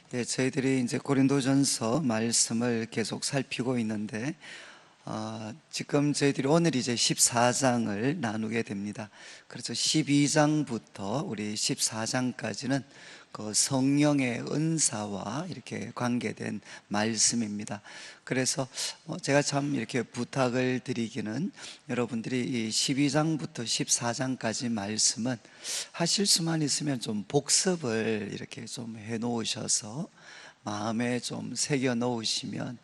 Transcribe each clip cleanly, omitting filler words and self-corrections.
네, 저희들이 이제 고린도전서 말씀을 계속 살피고 있는데, 지금 저희들이 오늘 이제 14장을 나누게 됩니다. 그래서 12장부터 우리 14장까지는 그 성령의 은사와 이렇게 관계된 말씀입니다. 그래서 제가 참 이렇게 부탁을 드리기는, 여러분들이 이 12장부터 14장까지 말씀은 하실 수만 있으면 좀 복습을 이렇게 좀 해 놓으셔서 마음에 좀 새겨 놓으시면,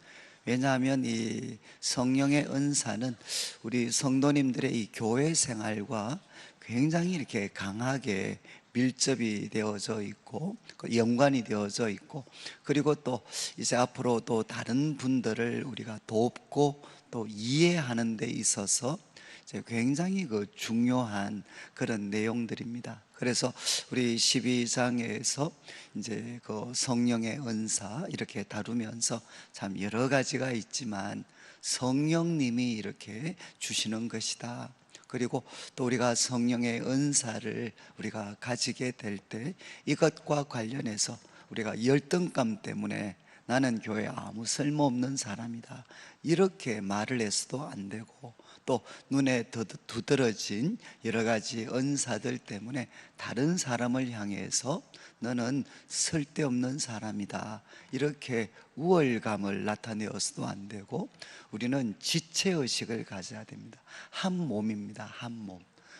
왜냐하면 이 성령의 은사는 우리 성도님들의 이 교회 생활과 굉장히 이렇게 강하게 밀접이 되어져 있고 연관이 되어져 있고, 그리고 또 이제 앞으로 또 다른 분들을 우리가 돕고 또 이해하는 데 있어서 이제 굉장히 그 중요한 그런 내용들입니다. 그래서 우리 12장에서 이제 그 성령의 은사 이렇게 다루면서 참 여러 가지가 있지만 성령님이 이렇게 주시는 것이다. 그리고 또 우리가 성령의 은사를 우리가 가지게 될 때 이것과 관련해서 우리가 열등감 때문에 나는 교회에 아무 쓸모없는 사람이다 이렇게 말을 해서도 안 되고, 또 눈에 두드러진 여러 가지 은사들 때문에 다른 사람을 향해서 너는 쓸데없는 사람이다 이렇게 우월감을 나타내어서도 안 되고, 우리는 지체의식을 가져야 됩니다. 한 몸입니다. 한 몸.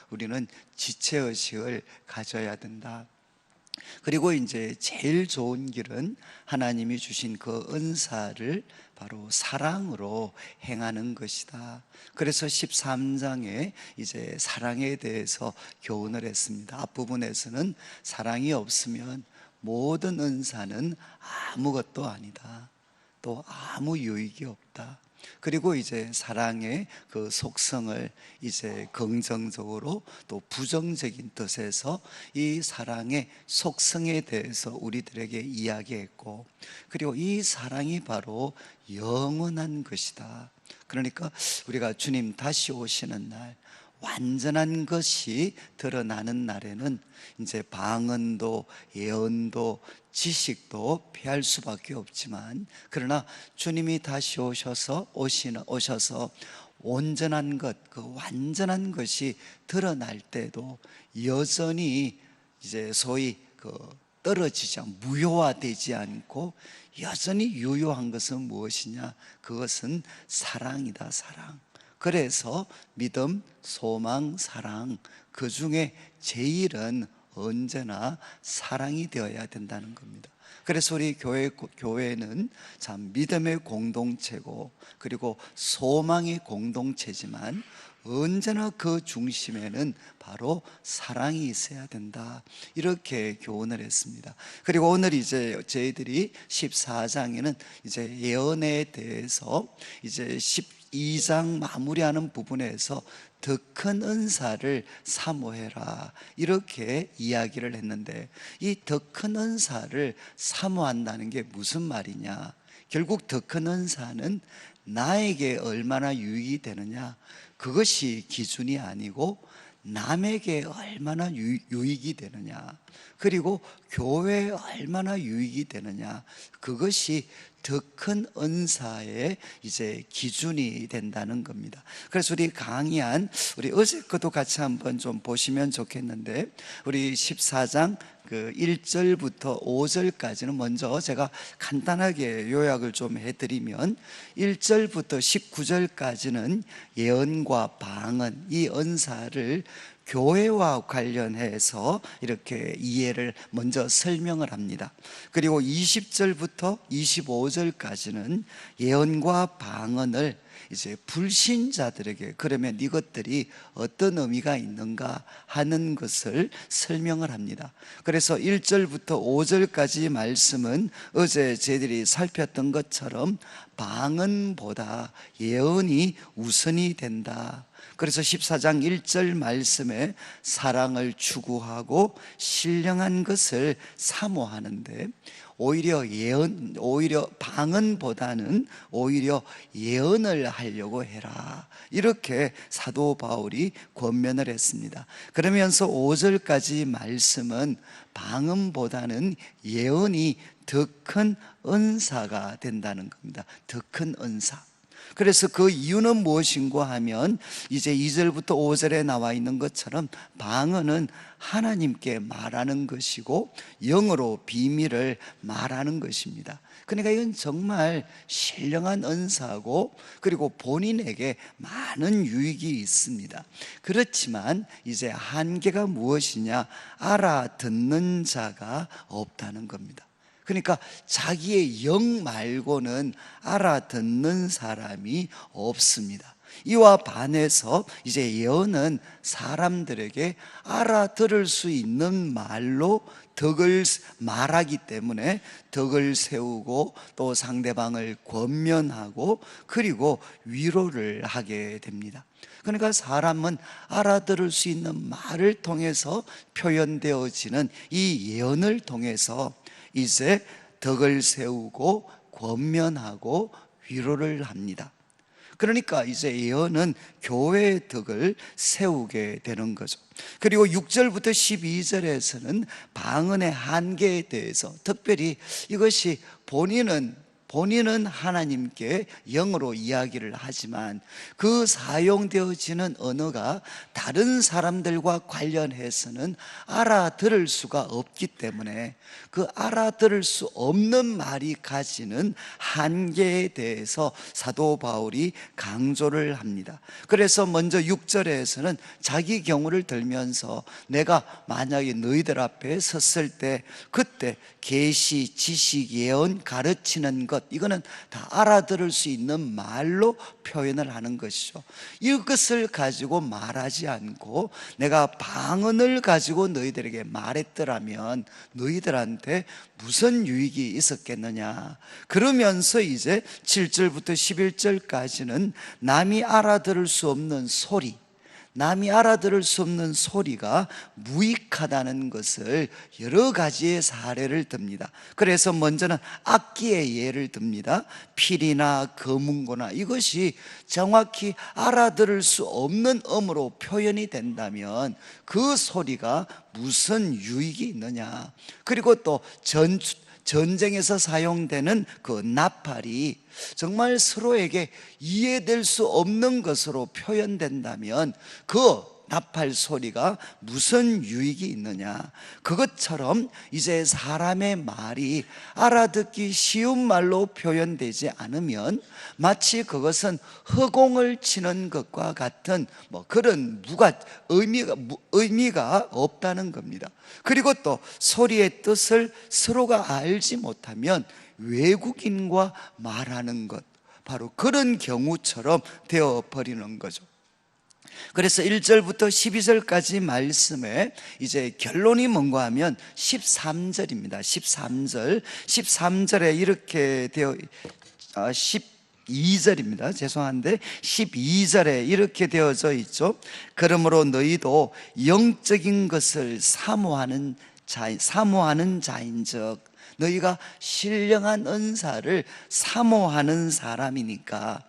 우리는 지체의식을 가져야 된다. 그리고 이제 제일 좋은 길은 하나님이 주신 그 은사를 바로 사랑으로 행하는 것이다. 그래서 13장에 이제 사랑에 대해서 교훈을 했습니다. 앞부분에서는 사랑이 없으면 모든 은사는 아무것도 아니다, 또 아무 유익이 없다. 그리고 이제 사랑의 그 속성을 이제 긍정적으로 또 부정적인 뜻에서 이 사랑의 속성에 대해서 우리들에게 이야기했고, 그리고 이 사랑이 바로 영원한 것이다. 그러니까 우리가 주님 다시 오시는 날, 완전한 것이 드러나는 날에는 이제 방언도 예언도 지식도 피할 수밖에 없지만, 그러나 주님이 다시 오셔서 온전한 것, 그 완전한 것이 드러날 때도 여전히 이제 소위 그 떨어지지 않고 무효화되지 않고 여전히 유효한 것은 무엇이냐? 그것은 사랑이다, 사랑. 그래서 믿음, 소망, 사랑, 그 중에 제일은 언제나 사랑이 되어야 된다는 겁니다. 그래서 우리 교회는 참 믿음의 공동체고, 그리고 소망의 공동체지만 언제나 그 중심에는 바로 사랑이 있어야 된다 이렇게 교훈을 했습니다. 그리고 오늘 이제 저희들이 14장에는 이제 예언에 대해서 이제 12장 마무리하는 부분에서 더 큰 은사를 사모해라 이렇게 이야기를 했는데, 이 더 큰 은사를 사모한다는 게 무슨 말이냐? 결국 더 큰 은사는 나에게 얼마나 유익이 되느냐, 그것이 기준이 아니고 남에게 얼마나 유익이 되느냐, 그리고 교회에 얼마나 유익이 되느냐, 그것이 더 큰 은사의 이제 기준이 된다는 겁니다. 그래서 우리 강의한 우리 어제 것도 같이 한번 좀 보시면 좋겠는데, 우리 14장 그 1절부터 5절까지는 먼저 제가 간단하게 요약을 좀 해드리면, 1절부터 19절까지는 예언과 방언, 이 은사를 교회와 관련해서 이렇게 이해를 먼저 설명을 합니다. 그리고 20절부터 25절까지는 예언과 방언을 이제 불신자들에게 그러면 이것들이 어떤 의미가 있는가 하는 것을 설명을 합니다. 그래서 1절부터 5절까지 말씀은 어제 저희들이 살폈던 것처럼 방언보다 예언이 우선이 된다. 그래서 14장 1절 말씀에 사랑을 추구하고 신령한 것을 사모하는데, 오히려 방언보다는 오히려 예언을 하려고 해라, 이렇게 사도 바울이 권면을 했습니다. 그러면서 5절까지 말씀은 방언보다는 예언이 더 큰 은사가 된다는 겁니다. 더 큰 은사. 그래서 그 이유는 무엇인가 하면 이제 2절부터 5절에 나와 있는 것처럼 방언은 하나님께 말하는 것이고 영으로 비밀을 말하는 것입니다. 그러니까 이건 정말 신령한 은사고, 그리고 본인에게 많은 유익이 있습니다. 그렇지만 이제 한계가 무엇이냐? 알아듣는 자가 없다는 겁니다. 그러니까 자기의 영 말고는 알아듣는 사람이 없습니다. 이와 반해서 이제 예언은 사람들에게 알아들을 수 있는 말로 덕을 말하기 때문에 덕을 세우고 또 상대방을 권면하고 그리고 위로를 하게 됩니다. 그러니까 사람은 알아들을 수 있는 말을 통해서 표현되어지는 이 예언을 통해서 이제 덕을 세우고 권면하고 위로를 합니다. 그러니까 이제 예언은 교회의 덕을 세우게 되는 거죠. 그리고 6절부터 12절에서는 방언의 한계에 대해서, 특별히 이것이 본인은 하나님께 영어로 이야기를 하지만 그 사용되어지는 언어가 다른 사람들과 관련해서는 알아들을 수가 없기 때문에 그 알아들을 수 없는 말이 가지는 한계에 대해서 사도 바울이 강조를 합니다. 그래서 먼저 6절에서는 자기 경우를 들면서 내가 만약에 너희들 앞에 섰을 때 그때 계시, 지식, 예언, 가르치는 것, 이거는 다 알아들을 수 있는 말로 표현을 하는 것이죠. 이것을 가지고 말하지 않고 내가 방언을 가지고 너희들에게 말했더라면 너희들한테 무슨 유익이 있었겠느냐. 그러면서 이제 7절부터 11절까지는 남이 알아들을 수 없는 소리, 남이 알아들을 수 없는 소리가 무익하다는 것을 여러 가지의 사례를 듭니다. 그래서 먼저는 악기의 예를 듭니다. 필이나 거문고나 이것이 정확히 알아들을 수 없는 음으로 표현이 된다면 그 소리가 무슨 유익이 있느냐. 그리고 또 전쟁에서 사용되는 그 나팔이 정말 서로에게 이해될 수 없는 것으로 표현된다면 그 나팔 소리가 무슨 유익이 있느냐. 그것처럼 이제 사람의 말이 알아듣기 쉬운 말로 표현되지 않으면 마치 그것은 허공을 치는 것과 같은 그런 의미가 없다는 겁니다. 그리고 또 소리의 뜻을 서로가 알지 못하면 외국인과 말하는 것, 바로 그런 경우처럼 되어버리는 거죠. 그래서 1절부터 12절까지 말씀에 이제 결론이 뭔가 하면 13절입니다. 13절에 이렇게 되어 12절입니다. 죄송한데 12절에 이렇게 되어져 있죠. 그러므로 너희도 영적인 것을 사모하는 자인즉, 너희가 신령한 은사를 사모하는 사람이니까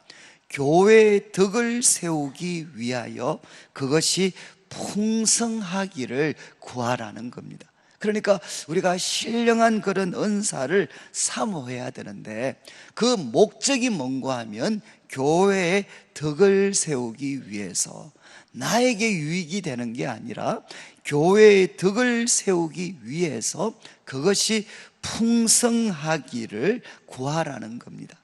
교회의 덕을 세우기 위하여 그것이 풍성하기를 구하라는 겁니다. 그러니까 우리가 신령한 그런 은사를 사모해야 되는데 그 목적이 뭔가 하면 교회의 덕을 세우기 위해서, 나에게 유익이 되는 게 아니라 교회의 덕을 세우기 위해서 그것이 풍성하기를 구하라는 겁니다.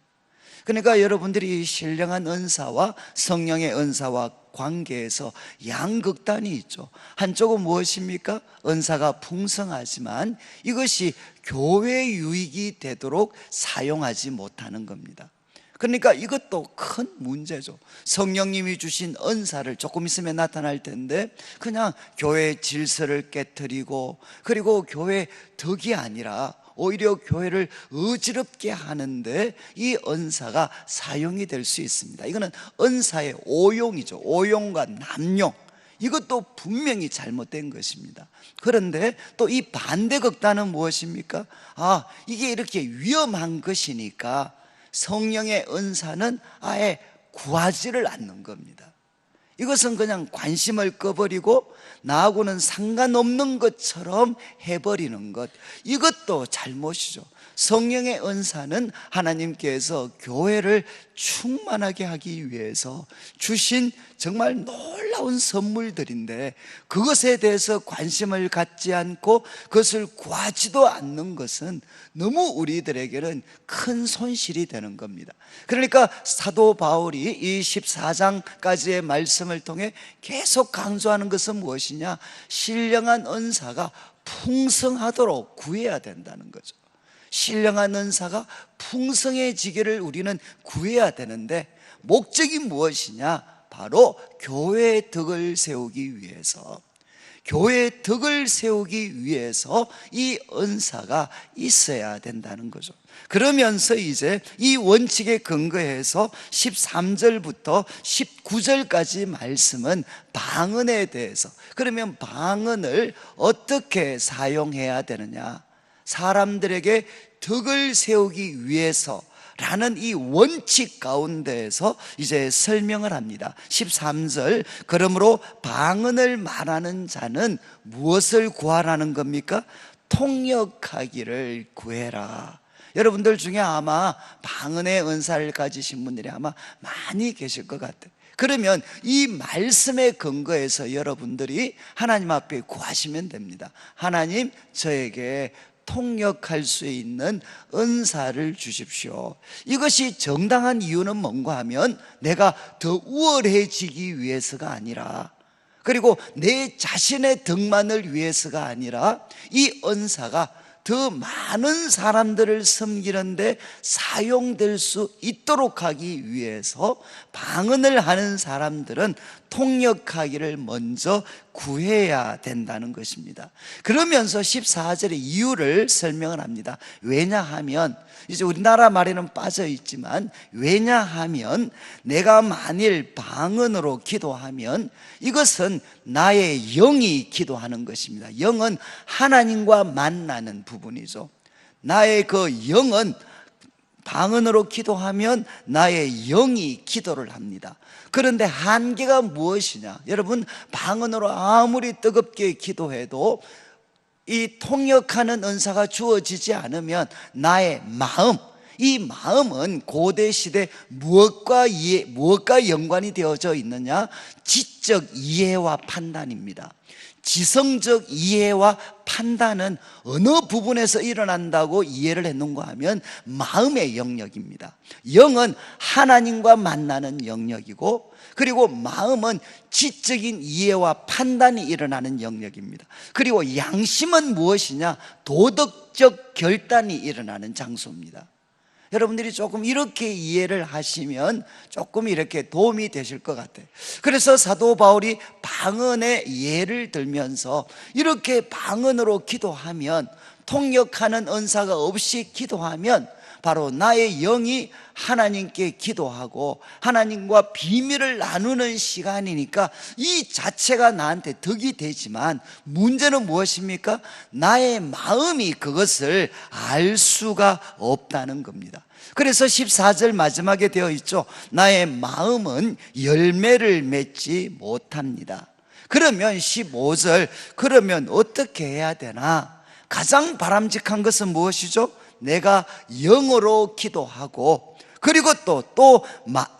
그러니까 여러분들이 신령한 은사와 성령의 은사와 관계에서 양극단이 있죠. 한쪽은 무엇입니까? 은사가 풍성하지만 이것이 교회 유익이 되도록 사용하지 못하는 겁니다. 그러니까 이것도 큰 문제죠. 성령님이 주신 은사를 조금 있으면 나타날 텐데 그냥 교회의 질서를 깨트리고 그리고 교회 덕이 아니라 오히려 교회를 어지럽게 하는데 이 은사가 사용이 될 수 있습니다. 이거는 은사의 오용이죠. 오용과 남용, 이것도 분명히 잘못된 것입니다. 그런데 또 이 반대 극단은 무엇입니까? 이게 이렇게 위험한 것이니까 성령의 은사는 아예 구하지를 않는 겁니다. 이것은 그냥 관심을 꺼버리고 나하고는 상관없는 것처럼 해버리는 것, 이것도 잘못이죠. 성령의 은사는 하나님께서 교회를 충만하게 하기 위해서 주신 정말 놀라운 선물들인데, 그것에 대해서 관심을 갖지 않고 그것을 구하지도 않는 것은 너무 우리들에게는 큰 손실이 되는 겁니다. 그러니까 사도 바울이 이 14장까지의 말씀을 통해 계속 강조하는 것은 무엇이냐? 신령한 은사가 풍성하도록 구해야 된다는 거죠. 신령한 은사가 풍성해지기를 우리는 구해야 되는데, 목적이 무엇이냐? 바로 교회의 덕을 세우기 위해서, 교회의 덕을 세우기 위해서 이 은사가 있어야 된다는 거죠. 그러면서 이제 이 원칙에 근거해서 13절부터 19절까지 말씀은 방언에 대해서, 그러면 방언을 어떻게 사용해야 되느냐, 사람들에게 덕을 세우기 위해서 라는 이 원칙 가운데에서 이제 설명을 합니다. 13절, 그러므로 방언을 말하는 자는 무엇을 구하라는 겁니까? 통역하기를 구해라. 여러분들 중에 아마 방언의 은사를 가지신 분들이 아마 많이 계실 것 같아요. 그러면 이 말씀에 근거해서 여러분들이 하나님 앞에 구하시면 됩니다. 하나님, 저에게 통역할 수 있는 은사를 주십시오. 이것이 정당한 이유는 뭔가 하면 내가 더 우월해지기 위해서가 아니라, 그리고 내 자신의 덕만을 위해서가 아니라, 이 은사가 더 많은 사람들을 섬기는데 사용될 수 있도록 하기 위해서 방언을 하는 사람들은 통역하기를 먼저 구해야 된다는 것입니다. 그러면서 14절의 이유를 설명을 합니다. 왜냐하면, 이제 우리나라 말에는 빠져 있지만, 왜냐하면 내가 만일 방언으로 기도하면 이것은 나의 영이 기도하는 것입니다. 영은 하나님과 만나는 부분이죠. 나의 그 영은 방언으로 기도하면 나의 영이 기도를 합니다. 그런데 한계가 무엇이냐? 여러분, 방언으로 아무리 뜨겁게 기도해도 이 통역하는 은사가 주어지지 않으면 나의 마음, 이 마음은 고대 시대 무엇과 연관이 되어져 있느냐? 지적 이해와 판단입니다. 지성적 이해와 판단은 어느 부분에서 일어난다고 이해를 했는가 하면 마음의 영역입니다. 영은 하나님과 만나는 영역이고, 그리고 마음은 지적인 이해와 판단이 일어나는 영역입니다. 그리고 양심은 무엇이냐? 도덕적 결단이 일어나는 장소입니다. 여러분들이 조금 이렇게 이해를 하시면 조금 이렇게 도움이 되실 것 같아요. 그래서 사도 바울이 방언의 예를 들면서, 이렇게 방언으로 기도하면, 통역하는 은사가 없이 기도하면 바로 나의 영이 하나님께 기도하고 하나님과 비밀을 나누는 시간이니까 이 자체가 나한테 덕이 되지만, 문제는 무엇입니까? 나의 마음이 그것을 알 수가 없다는 겁니다. 그래서 14절 마지막에 되어 있죠. 나의 마음은 열매를 맺지 못합니다. 그러면 15절, 그러면 어떻게 해야 되나? 가장 바람직한 것은 무엇이죠? 내가 영어로 기도하고, 그리고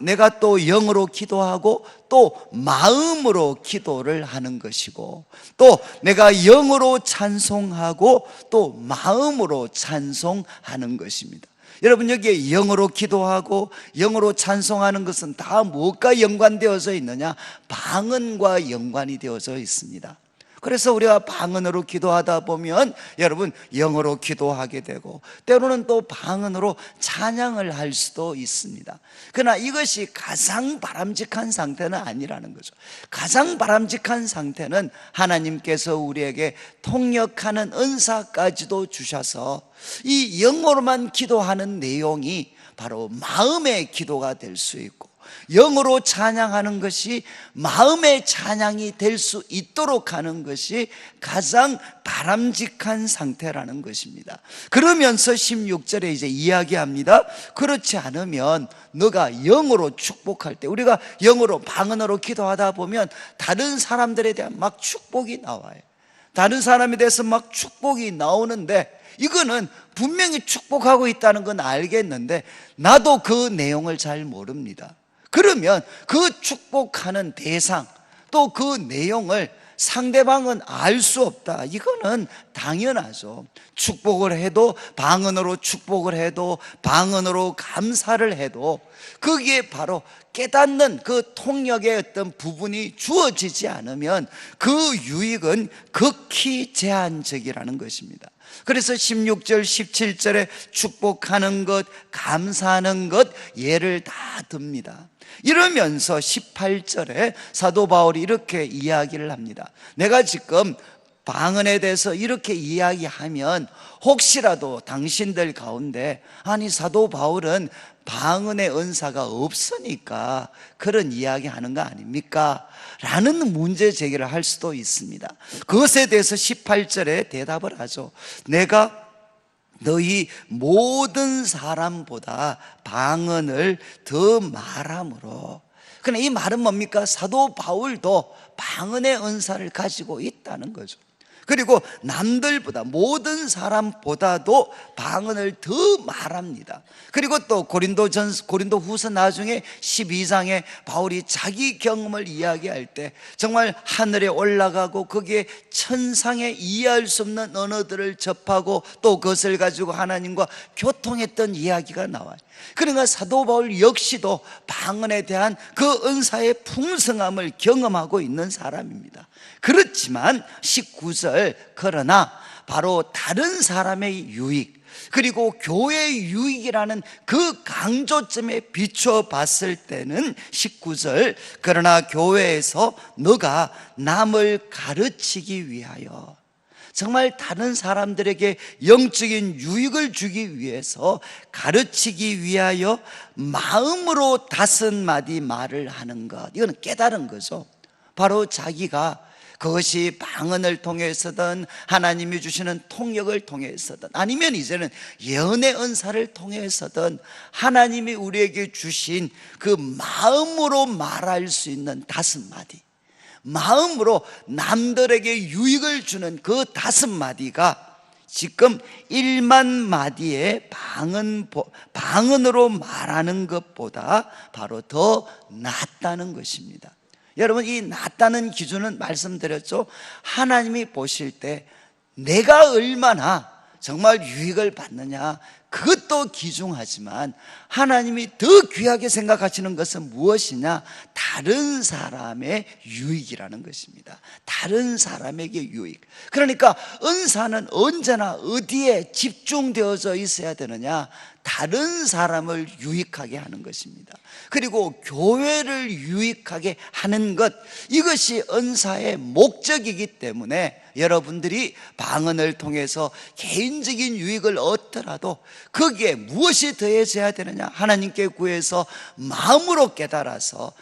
내가 또 영어로 기도하고 또 마음으로 기도를 하는 것이고, 또 내가 영어로 찬송하고 또 마음으로 찬송하는 것입니다. 여러분, 여기에 영어로 기도하고 영어로 찬송하는 것은 다 무엇과 연관되어져 있느냐? 방언과 연관이 되어져 있습니다. 그래서 우리가 방언으로 기도하다 보면 여러분 영어로 기도하게 되고, 때로는 또 방언으로 찬양을 할 수도 있습니다. 그러나 이것이 가장 바람직한 상태는 아니라는 거죠. 가장 바람직한 상태는 하나님께서 우리에게 통역하는 은사까지도 주셔서 이 영어로만 기도하는 내용이 바로 마음의 기도가 될 수 있고, 영으로 찬양하는 것이 마음의 찬양이 될 수 있도록 하는 것이 가장 바람직한 상태라는 것입니다. 그러면서 16절에 이제 이야기합니다. 그렇지 않으면 너가 영으로 축복할 때, 우리가 영으로 방언으로 기도하다 보면 다른 사람들에 대한 막 축복이 나와요. 다른 사람에 대해서 막 축복이 나오는데, 이거는 분명히 축복하고 있다는 건 알겠는데 나도 그 내용을 잘 모릅니다. 그러면 그 축복하는 대상, 또 그 내용을 상대방은 알 수 없다. 이거는 당연하죠. 축복을 해도, 방언으로 축복을 해도, 방언으로 감사를 해도 거기에 바로 깨닫는 그 통역의 어떤 부분이 주어지지 않으면 그 유익은 극히 제한적이라는 것입니다. 그래서 16절, 17절에 축복하는 것, 감사하는 것 예를 다 듭니다. 이러면서 18절에 사도 바울이 이렇게 이야기를 합니다. 내가 지금 방언에 대해서 이렇게 이야기하면 혹시라도 당신들 가운데, 아니 사도 바울은 방언의 은사가 없으니까 그런 이야기 하는 거 아닙니까? 라는 문제 제기를 할 수도 있습니다. 그것에 대해서 18절에 대답을 하죠. 내가 너희 모든 사람보다 방언을 더 말함으로. 그러나 이 말은 뭡니까? 사도 바울도 방언의 은사를 가지고 있다는 거죠. 그리고 남들보다, 모든 사람보다도 방언을 더 말합니다. 그리고 또 고린도후서 나중에 12장에 바울이 자기 경험을 이야기할 때 정말 하늘에 올라가고 거기에 천상에 이해할 수 없는 언어들을 접하고 또 그것을 가지고 하나님과 교통했던 이야기가 나와요. 그러니까 사도 바울 역시도 방언에 대한 그 은사의 풍성함을 경험하고 있는 사람입니다. 그렇지만 19절, 그러나 바로 다른 사람의 유익, 그리고 교회의 유익이라는 그 강조점에 비춰 봤을 때는 19절, 그러나 교회에서 너가 남을 가르치기 위하여, 정말 다른 사람들에게 영적인 유익을 주기 위해서, 가르치기 위하여 마음으로 5마디 말을 하는 것, 이거는 깨달은 거죠. 바로 자기가 그것이 방언을 통해서든 하나님이 주시는 통역을 통해서든 아니면 이제는 예언의 은사를 통해서든 하나님이 우리에게 주신 그 마음으로 말할 수 있는 5마디, 마음으로 남들에게 유익을 주는 그 5마디가 지금 1만 마디의 방언으로 말하는 것보다 바로 더 낫다는 것입니다. 여러분, 이 낫다는 기준은 말씀드렸죠. 하나님이 보실 때 내가 얼마나 정말 유익을 받느냐, 그것도 귀중하지만 하나님이 더 귀하게 생각하시는 것은 무엇이냐? 다른 사람의 유익이라는 것입니다. 다른 사람에게 유익. 그러니까 은사는 언제나 어디에 집중되어져 있어야 되느냐? 다른 사람을 유익하게 하는 것입니다. 그리고 교회를 유익하게 하는 것, 이것이 은사의 목적이기 때문에 여러분들이 방언을 통해서 개인적인 유익을 얻더라도 거기에 무엇이 더해져야 되느냐? 하나님께 구해서 마음으로 깨달아서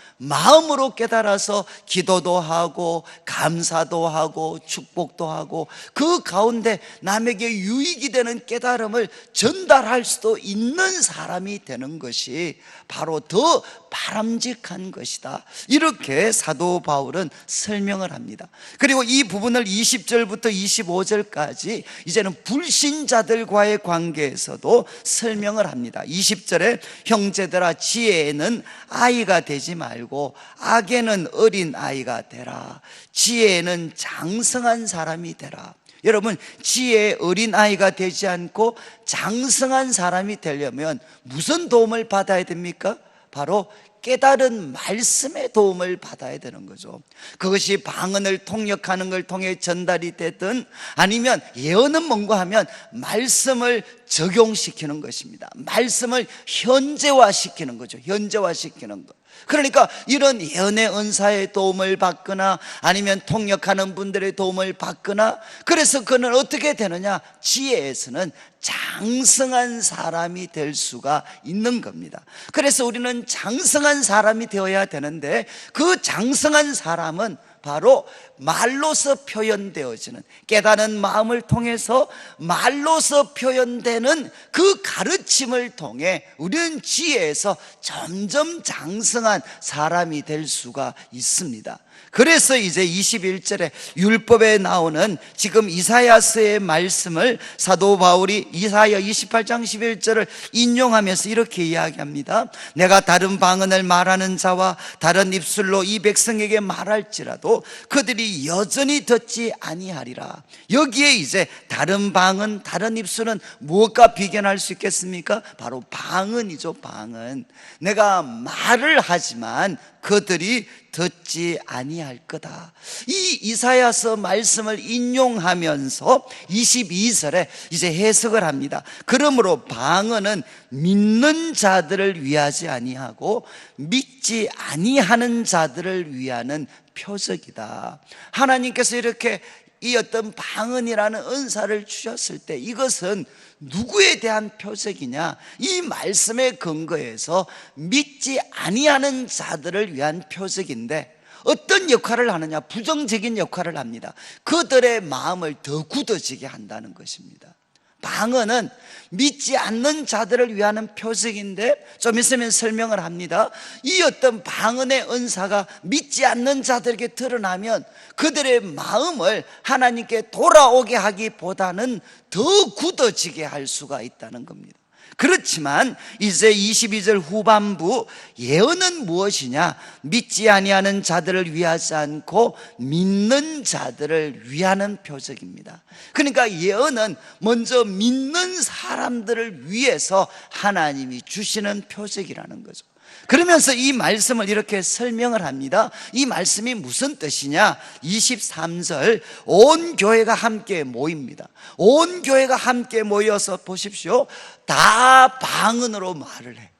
기도도 하고 감사도 하고 축복도 하고 그 가운데 남에게 유익이 되는 깨달음을 전달할 수도 있는 사람이 되는 것이 바로 더 바람직한 것이다. 이렇게 사도 바울은 설명을 합니다. 그리고 이 부분을 20절부터 25절까지 이제는 불신자들과의 관계에서도 설명을 합니다. 20절에 형제들아, 지혜에는 아이가 되지 말고 악에는 어린 아이가 되라. 지혜에는 장성한 사람이 되라. 여러분, 지혜의 어린아이가 되지 않고 장성한 사람이 되려면 무슨 도움을 받아야 됩니까? 바로 깨달은 말씀의 도움을 받아야 되는 거죠. 그것이 방언을 통역하는 걸 통해 전달이 되든 아니면 예언은 뭔가 하면 말씀을 적용시키는 것입니다. 말씀을 현재화시키는 거죠. 현재화시키는 것. 그러니까 이런 예언의 은사의 도움을 받거나 아니면 통역하는 분들의 도움을 받거나, 그래서 그는 어떻게 되느냐? 지혜에서는 장성한 사람이 될 수가 있는 겁니다. 그래서 우리는 장성한 장성한 사람이 되어야 되는데, 그 장성한 사람은 바로 말로서 표현되어지는, 깨달은 마음을 통해서 말로서 표현되는 그 가르침을 통해 우리는 지혜에서 점점 장성한 사람이 될 수가 있습니다. 그래서 이제 21절에 율법에 나오는 지금 이사야서의 말씀을 사도 바울이 이사야 28장 11절을 인용하면서 이렇게 이야기합니다. 내가 다른 방언을 말하는 자와 다른 입술로 이 백성에게 말할지라도 그들이 여전히 듣지 아니하리라. 여기에 이제 다른 방언, 다른 입술은 무엇과 비견할 수 있겠습니까? 바로 방언이죠. 방언. 내가 말을 하지만 그들이 듣지 아니할 거다. 이 이사야서 말씀을 인용하면서 22절에 이제 해석을 합니다. 그러므로 방언은 믿는 자들을 위하지 아니하고 믿지 아니하는 자들을 위하는 표적이다. 하나님께서 이렇게 이 어떤 방언이라는 은사를 주셨을 때 이것은 누구에 대한 표적이냐? 이 말씀에 근거해서 믿지 아니하는 자들을 위한 표적인데, 어떤 역할을 하느냐? 부정적인 역할을 합니다. 그들의 마음을 더 굳어지게 한다는 것입니다. 방언은 믿지 않는 자들을 위한 표적인데, 좀 있으면 설명을 합니다. 이 어떤 방언의 은사가 믿지 않는 자들에게 드러나면 그들의 마음을 하나님께 돌아오게 하기보다는 더 굳어지게 할 수가 있다는 겁니다. 그렇지만 이제 22절 후반부, 예언은 무엇이냐? 믿지 아니하는 자들을 위하지 않고 믿는 자들을 위하는 표적입니다. 그러니까 예언은 먼저 믿는 사람들을 위해서 하나님이 주시는 표적이라는 거죠. 그러면서 이 말씀을 이렇게 설명을 합니다. 이 말씀이 무슨 뜻이냐? 23절, 온 교회가 함께 모입니다. 온 교회가 함께 모여서 보십시오. 다 방언으로 말을 해.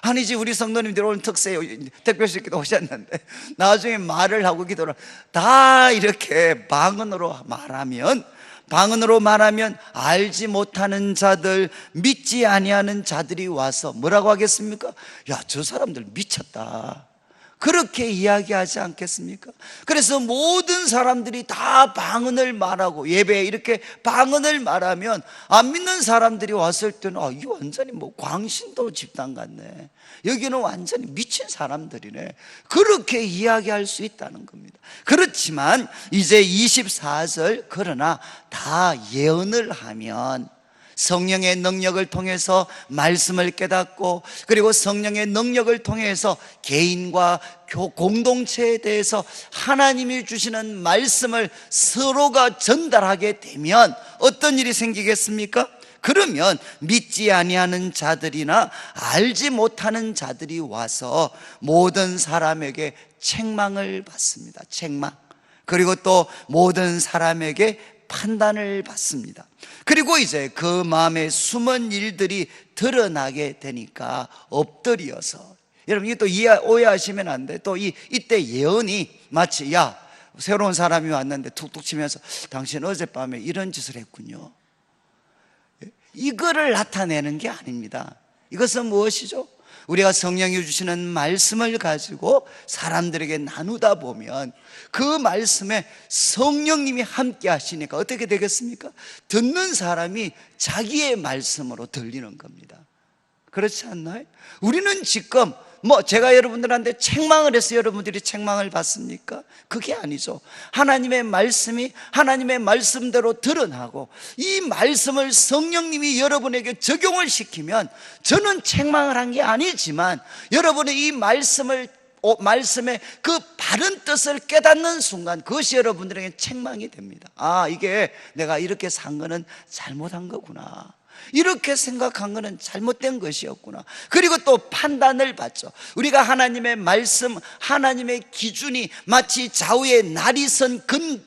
아니지, 우리 성도님들 오늘 특별식 기도 오셨는데 나중에 말을 하고 기도를 다 이렇게 방언으로 말하면, 방언으로 말하면 알지 못하는 자들, 믿지 아니하는 자들이 와서 뭐라고 하겠습니까? 야, 저 사람들 미쳤다, 그렇게 이야기하지 않겠습니까? 그래서 모든 사람들이 다 방언을 말하고 예배에 이렇게 방언을 말하면 안 믿는 사람들이 왔을 때는 이게 완전히 뭐 광신도 집단 같네, 여기는 완전히 미친 사람들이네, 그렇게 이야기할 수 있다는 겁니다. 그렇지만 이제 24절, 그러나 다 예언을 하면 성령의 능력을 통해서 말씀을 깨닫고, 그리고 성령의 능력을 통해서 개인과 공동체에 대해서 하나님이 주시는 말씀을 서로가 전달하게 되면 어떤 일이 생기겠습니까? 그러면 믿지 아니하는 자들이나 알지 못하는 자들이 와서 모든 사람에게 책망을 받습니다. 책망. 그리고 또 모든 사람에게 판단을 받습니다. 그리고 이제 그 마음에 숨은 일들이 드러나게 되니까 엎드려서, 여러분 이게 또 오해하시면 안 돼. 또 이때 예언이 마치, 야, 새로운 사람이 왔는데 툭툭 치면서 당신 어젯밤에 이런 짓을 했군요, 이거를 나타내는 게 아닙니다. 이것은 무엇이죠? 우리가 성령이 주시는 말씀을 가지고 사람들에게 나누다 보면 그 말씀에 성령님이 함께 하시니까 어떻게 되겠습니까? 듣는 사람이 자기의 말씀으로 들리는 겁니다. 그렇지 않나요? 우리는 지금 제가 여러분들한테 책망을 해서 여러분들이 책망을 받습니까? 그게 아니죠. 하나님의 말씀이 하나님의 말씀대로 드러나고 이 말씀을 성령님이 여러분에게 적용을 시키면, 저는 책망을 한 게 아니지만 여러분의 이 말씀의 그 바른 뜻을 깨닫는 순간 그것이 여러분들에게 책망이 됩니다. 이게 내가 이렇게 산 거는 잘못한 거구나, 이렇게 생각한 것은 잘못된 것이었구나. 그리고 또 판단을 받죠. 우리가 하나님의 말씀, 하나님의 기준이 마치 좌우에 날이 선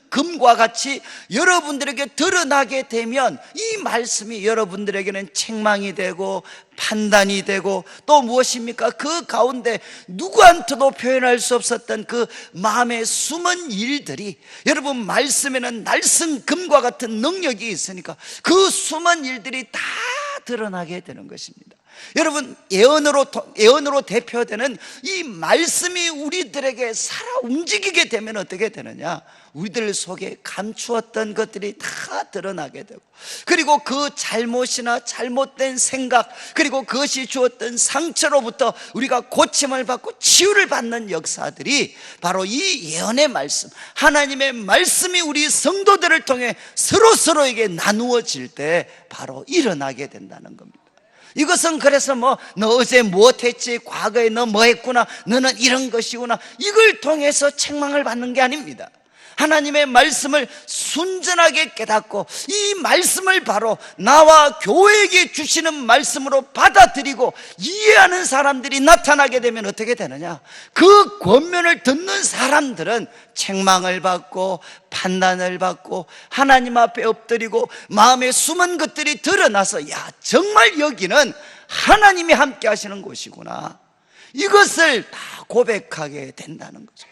금과 같이 여러분들에게 드러나게 되면 이 말씀이 여러분들에게는 책망이 되고 판단이 되고, 또 무엇입니까? 그 가운데 누구한테도 표현할 수 없었던 그 마음의 숨은 일들이, 여러분 말씀에는 날선 금과 같은 능력이 있으니까 그 숨은 일들이 다 드러나게 되는 것입니다. 여러분, 예언으로 대표되는 이 말씀이 우리들에게 살아 움직이게 되면 어떻게 되느냐? 우리들 속에 감추었던 것들이 다 드러나게 되고, 그리고 그 잘못이나 잘못된 생각, 그리고 그것이 주었던 상처로부터 우리가 고침을 받고 치유를 받는 역사들이 바로 이 예언의 말씀, 하나님의 말씀이 우리 성도들을 통해 서로에게 나누어질 때 바로 일어나게 된다는 겁니다. 이것은 그래서 너 어제 무엇했지, 과거에 너 뭐했구나, 너는 이런 것이구나, 이걸 통해서 책망을 받는 게 아닙니다. 하나님의 말씀을 순전하게 깨닫고 이 말씀을 바로 나와 교회에게 주시는 말씀으로 받아들이고 이해하는 사람들이 나타나게 되면 어떻게 되느냐? 그 권면을 듣는 사람들은 책망을 받고 판단을 받고 하나님 앞에 엎드리고 마음에 숨은 것들이 드러나서, 야, 정말 여기는 하나님이 함께 하시는 곳이구나, 이것을 다 고백하게 된다는 거죠.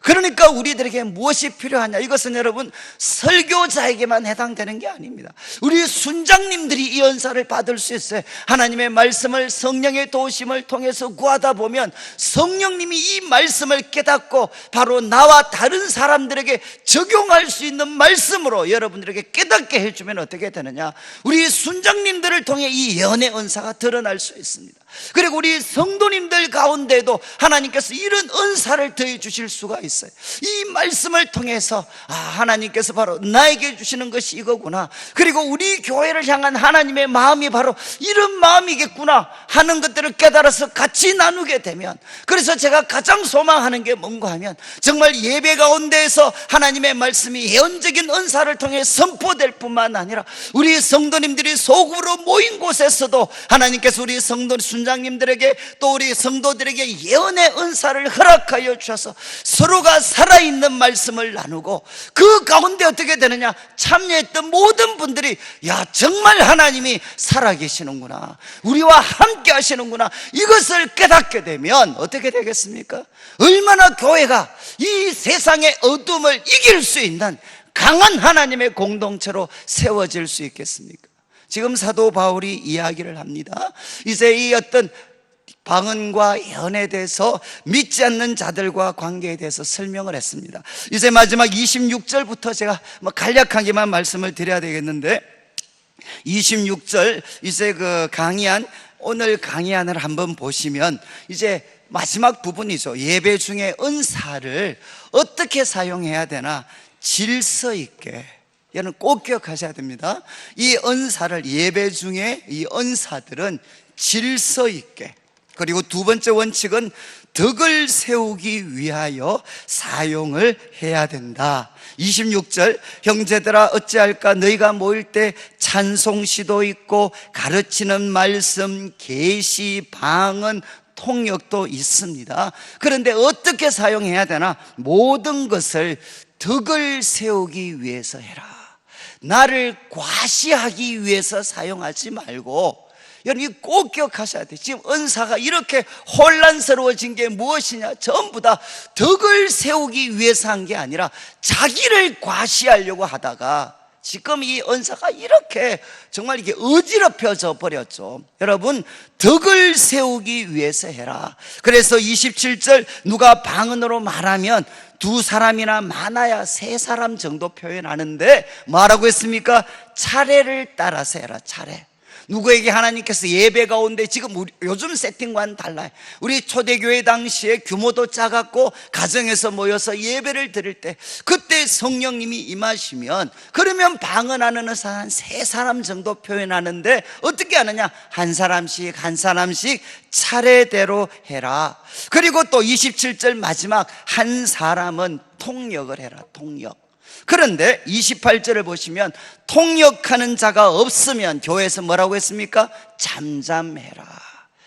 그러니까 우리들에게 무엇이 필요하냐? 이것은 여러분, 설교자에게만 해당되는 게 아닙니다. 우리 순장님들이 이 은사를 받을 수 있어요. 하나님의 말씀을 성령의 도우심을 통해서 구하다 보면 성령님이 이 말씀을 깨닫고 바로 나와 다른 사람들에게 적용할 수 있는 말씀으로 여러분들에게 깨닫게 해주면 어떻게 되느냐? 우리 순장님들을 통해 이 예언의 은사가 드러날 수 있습니다. 그리고 우리 성도님들 가운데도 하나님께서 이런 은사를 더해 주실 수가 있어요. 이 말씀을 통해서 하나님께서 바로 나에게 주시는 것이 이거구나, 그리고 우리 교회를 향한 하나님의 마음이 바로 이런 마음이겠구나 하는 것들을 깨달아서 같이 나누게 되면, 그래서 제가 가장 소망하는 게 뭔가 하면, 정말 예배 가운데에서 하나님의 말씀이 예언적인 은사를 통해 선포될 뿐만 아니라 우리 성도님들이 소그룹으로 모인 곳에서도 하나님께서 우리 순장님들에게 또 우리 성도들에게 예언의 은사를 허락하여 주셔서 서로가 살아있는 말씀을 나누고, 그 가운데 어떻게 되느냐? 참여했던 모든 분들이, 야, 정말 하나님이 살아계시는구나, 우리와 함께 하시는구나, 이것을 깨닫게 되면 어떻게 되겠습니까? 얼마나 교회가 이 세상의 어둠을 이길 수 있는 강한 하나님의 공동체로 세워질 수 있겠습니까? 지금 사도 바울이 이야기를 합니다. 이제 이 어떤 방언과 예언에 대해서 믿지 않는 자들과 관계에 대해서 설명을 했습니다. 이제 마지막 26절부터 제가 간략하게만 말씀을 드려야 되겠는데, 26절 이제 오늘 강의안을 한번 보시면 이제 마지막 부분이죠. 예배 중에 은사를 어떻게 사용해야 되나 질서 있게, 여러분 꼭 기억하셔야 됩니다. 이 은사를, 예배 중에 이 은사들은 질서 있게, 그리고 두 번째 원칙은 덕을 세우기 위하여 사용을 해야 된다. 26절, 형제들아 어찌할까? 너희가 모일 때 찬송시도 있고 가르치는 말씀, 계시, 방언, 통역도 있습니다. 그런데 어떻게 사용해야 되나? 모든 것을 덕을 세우기 위해서 해라. 나를 과시하기 위해서 사용하지 말고, 여러분 꼭 기억하셔야 돼요. 지금 은사가 이렇게 혼란스러워진 게 무엇이냐? 전부 다 덕을 세우기 위해서 한 게 아니라 자기를 과시하려고 하다가 지금 이 은사가 이렇게 정말 이게 어지럽혀져 버렸죠. 여러분, 덕을 세우기 위해서 해라. 그래서 27절, 누가 방언으로 말하면 두 사람이나 많아야 세 사람 정도 표현하는데 뭐라고 했습니까? 차례를 따라서 해라. 차례. 누구에게 하나님께서 예배 가운데, 지금 요즘 세팅과는 달라요. 우리 초대교회 당시에 규모도 작았고 가정에서 모여서 예배를 드릴 때 그때 성령님이 임하시면, 그러면 방언하는 의사 한 세 사람 정도 표현하는데 어떻게 하느냐? 한 사람씩 차례대로 해라. 그리고 또 27절 마지막, 한 사람은 통역을 해라. 통역. 그런데 28절을 보시면 통역하는 자가 없으면 교회에서 뭐라고 했습니까? 잠잠해라.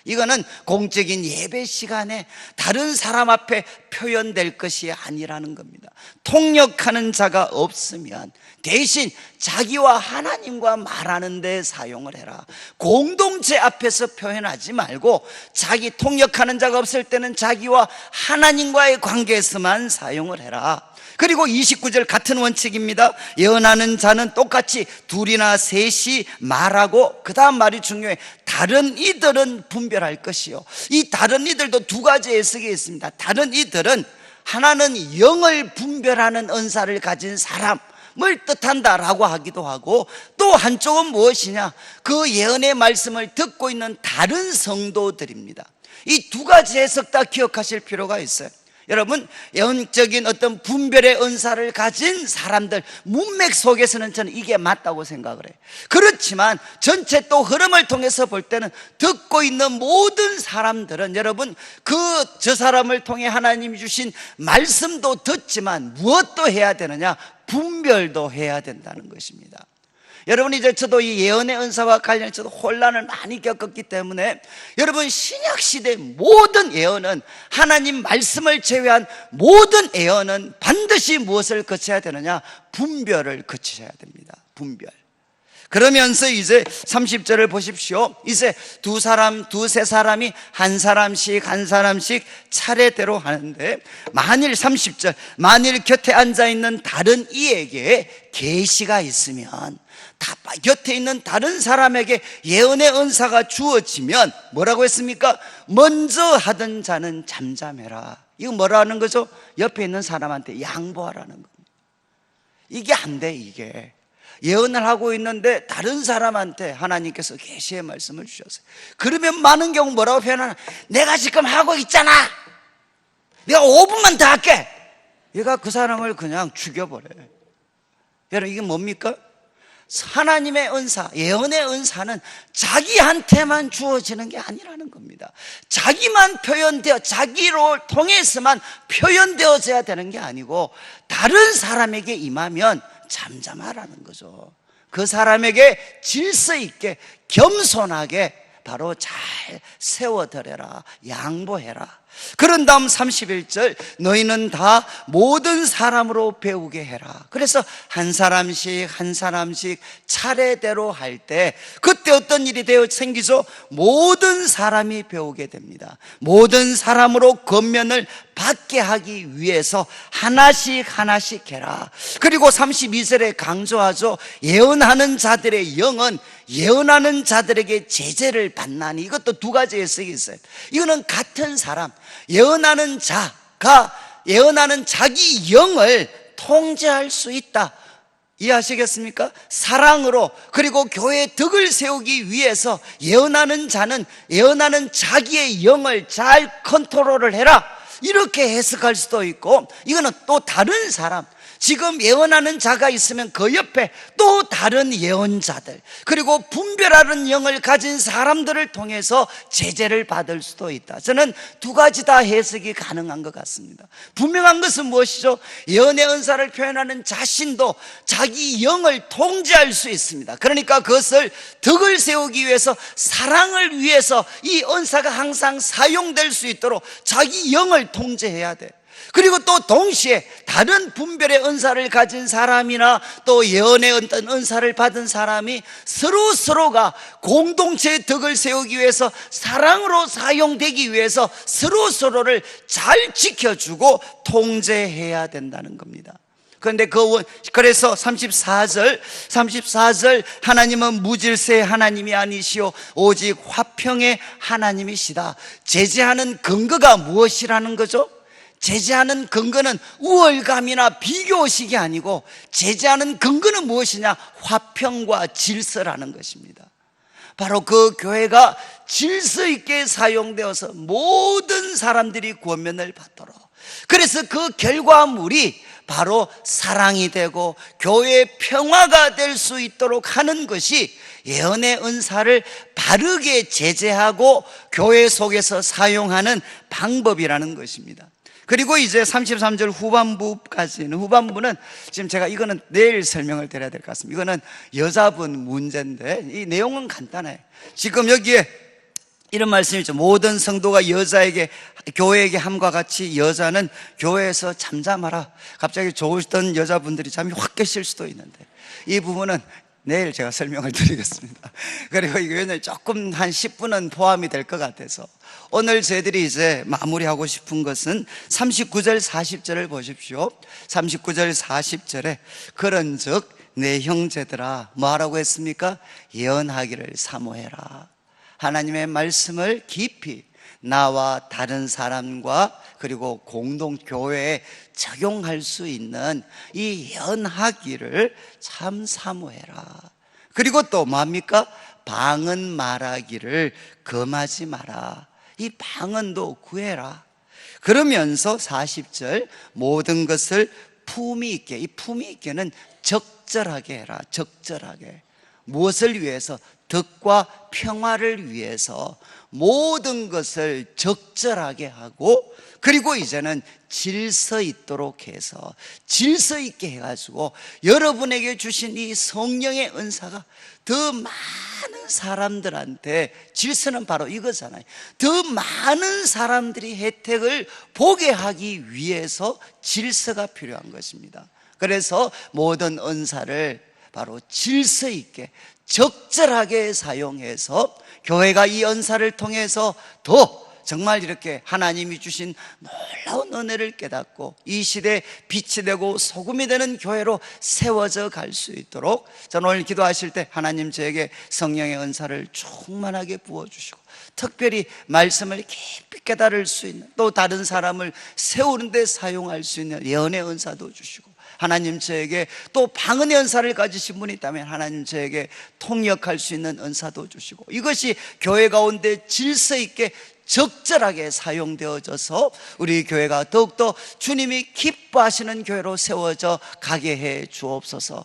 이거는 공적인 예배 시간에 다른 사람 앞에 표현될 것이 아니라는 겁니다. 통역하는 자가 없으면 대신 자기와 하나님과 말하는 데 사용을 해라. 공동체 앞에서 표현하지 말고, 자기 통역하는 자가 없을 때는 자기와 하나님과의 관계에서만 사용을 해라. 그리고 29절 같은 원칙입니다. 예언하는 자는 똑같이 둘이나 셋이 말하고, 그 다음 말이 중요해. 다른 이들은 분별할 것이요. 이 다른 이들도 두 가지 해석이 있습니다. 다른 이들은 하나는 영을 분별하는 은사를 가진 사람을 뜻한다라고 하기도 하고, 또 한쪽은 무엇이냐, 그 예언의 말씀을 듣고 있는 다른 성도들입니다. 이 두 가지 해석 다 기억하실 필요가 있어요. 여러분, 영적인 어떤 분별의 은사를 가진 사람들 문맥 속에서는 저는 이게 맞다고 생각을 해요. 그렇지만 전체 또 흐름을 통해서 볼 때는 듣고 있는 모든 사람들은, 여러분, 저 사람을 통해 하나님이 주신 말씀도 듣지만 무엇도 해야 되느냐, 분별도 해야 된다는 것입니다. 여러분, 이제 저도 이 예언의 은사와 관련해서 혼란을 많이 겪었기 때문에, 여러분, 신약시대 모든 예언은, 하나님 말씀을 제외한 모든 예언은 반드시 무엇을 거쳐야 되느냐, 분별을 거쳐야 됩니다. 분별. 그러면서 이제 30절을 보십시오. 이제 두세 사람이 한 사람씩 차례대로 하는데, 만일 30절, 만일 곁에 앉아있는 다른 이에게 계시가 있으면, 곁에 있는 다른 사람에게 예언의 은사가 주어지면 뭐라고 했습니까? 먼저 하던 자는 잠잠해라. 이거 뭐라는 거죠? 옆에 있는 사람한테 양보하라는 겁니다. 이게 안 돼. 이게 예언을 하고 있는데 다른 사람한테 하나님께서 계시의 말씀을 주셨어요. 그러면 많은 경우 뭐라고 표현하나? 내가 지금 하고 있잖아, 내가 5분만 더 할게. 얘가 그 사람을 그냥 죽여버려요. 여러분, 이게 뭡니까? 하나님의 은사, 예언의 은사는 자기한테만 주어지는 게 아니라는 겁니다. 자기만 자기로 통해서만 표현되어져야 되는 게 아니고, 다른 사람에게 임하면 잠잠하라는 거죠. 그 사람에게 질서 있게 겸손하게 바로 잘 세워드려라, 양보해라. 그런 다음 31절, 너희는 다 모든 사람으로 배우게 해라. 그래서 한 사람씩 차례대로 할 때, 그때 어떤 일이 생기죠? 모든 사람이 배우게 됩니다. 모든 사람으로 권면을 받게 하기 위해서 하나씩 해라. 그리고 32절에 강조하죠. 예언하는 자들의 영은 예언하는 자들에게 제재를 받나니. 이것도 두 가지 해석이 있어요. 이거는 같은 사람, 예언하는 자가 예언하는 자기 영을 통제할 수 있다. 이해하시겠습니까? 사랑으로, 그리고 교회의 덕을 세우기 위해서 예언하는 자는 예언하는 자기의 영을 잘 컨트롤을 해라, 이렇게 해석할 수도 있고, 이거는 또 다른 사람, 지금 예언하는 자가 있으면 그 옆에 또 다른 예언자들, 그리고 분별하는 영을 가진 사람들을 통해서 제재를 받을 수도 있다. 저는 두 가지 다 해석이 가능한 것 같습니다. 분명한 것은 무엇이죠? 예언의 은사를 표현하는 자신도 자기 영을 통제할 수 있습니다. 그러니까 그것을 덕을 세우기 위해서, 사랑을 위해서 이 은사가 항상 사용될 수 있도록 자기 영을 통제해야 돼. 그리고 또 동시에 다른 분별의 은사를 가진 사람이나 또 예언의 어떤 은사를 받은 사람이 서로가 공동체의 덕을 세우기 위해서, 사랑으로 사용되기 위해서 서로를 잘 지켜주고 통제해야 된다는 겁니다. 그래서 34절, 하나님은 무질서의 하나님이 아니시오 오직 화평의 하나님이시다. 제재하는 근거가 무엇이라는 거죠? 제재하는 근거는 우월감이나 비교의식이 아니고, 제재하는 근거는 무엇이냐? 화평과 질서라는 것입니다. 바로 그 교회가 질서 있게 사용되어서 모든 사람들이 권면을 받도록, 그래서 그 결과물이 바로 사랑이 되고 교회의 평화가 될 수 있도록 하는 것이 예언의 은사를 바르게 제재하고 교회 속에서 사용하는 방법이라는 것입니다. 그리고 이제 33절 후반부는 지금 제가 이거는 내일 설명을 드려야 될 것 같습니다. 이거는 여자분 문제인데 이 내용은 간단해요. 지금 여기에 이런 말씀이죠. 모든 성도가 여자에게, 교회에게 함과 같이 여자는 교회에서 잠잠하라. 갑자기 좋으시던 여자분들이 잠이 확 깨실 수도 있는데, 이 부분은 내일 제가 설명을 드리겠습니다. 그리고 이거는 조금 한 10분은 포함이 될 것 같아서 오늘 저희들이 이제 마무리하고 싶은 것은 39절 40절을 보십시오. 39절 40절에 그런즉 내 형제들아 뭐하라고 했습니까? 예언하기를 사모해라. 하나님의 말씀을 깊이 나와 다른 사람과 그리고 공동교회에 적용할 수 있는 이 연하기를 참 사모해라. 그리고 또 뭡니까? 방언 말하기를 금하지 마라. 이 방언도 구해라. 그러면서 40절 모든 것을 품위 있게, 이 품위 있게는 적절하게 해라. 적절하게. 무엇을 위해서? 덕과 평화를 위해서 모든 것을 적절하게 하고, 그리고 이제는 질서 있도록 해서 질서 있게 해가지고 여러분에게 주신 이 성령의 은사가 더 많은 사람들한테, 질서는 바로 이거잖아요. 더 많은 사람들이 혜택을 보게 하기 위해서 질서가 필요한 것입니다. 그래서 모든 은사를 바로 질서 있게 적절하게 사용해서 교회가 이 은사를 통해서 더 정말 이렇게 하나님이 주신 놀라운 은혜를 깨닫고 이 시대에 빛이 되고 소금이 되는 교회로 세워져 갈 수 있도록, 저는 오늘 기도하실 때 하나님 저에게 성령의 은사를 충만하게 부어주시고 특별히 말씀을 깊이 깨달을 수 있는, 또 다른 사람을 세우는 데 사용할 수 있는 예언의 은사도 주시고, 하나님 저에게 또 방언의 은사를 가지신 분이 있다면 하나님 저에게 통역할 수 있는 은사도 주시고, 이것이 교회 가운데 질서 있게 적절하게 사용되어져서 우리 교회가 더욱더 주님이 기뻐하시는 교회로 세워져 가게 해 주옵소서.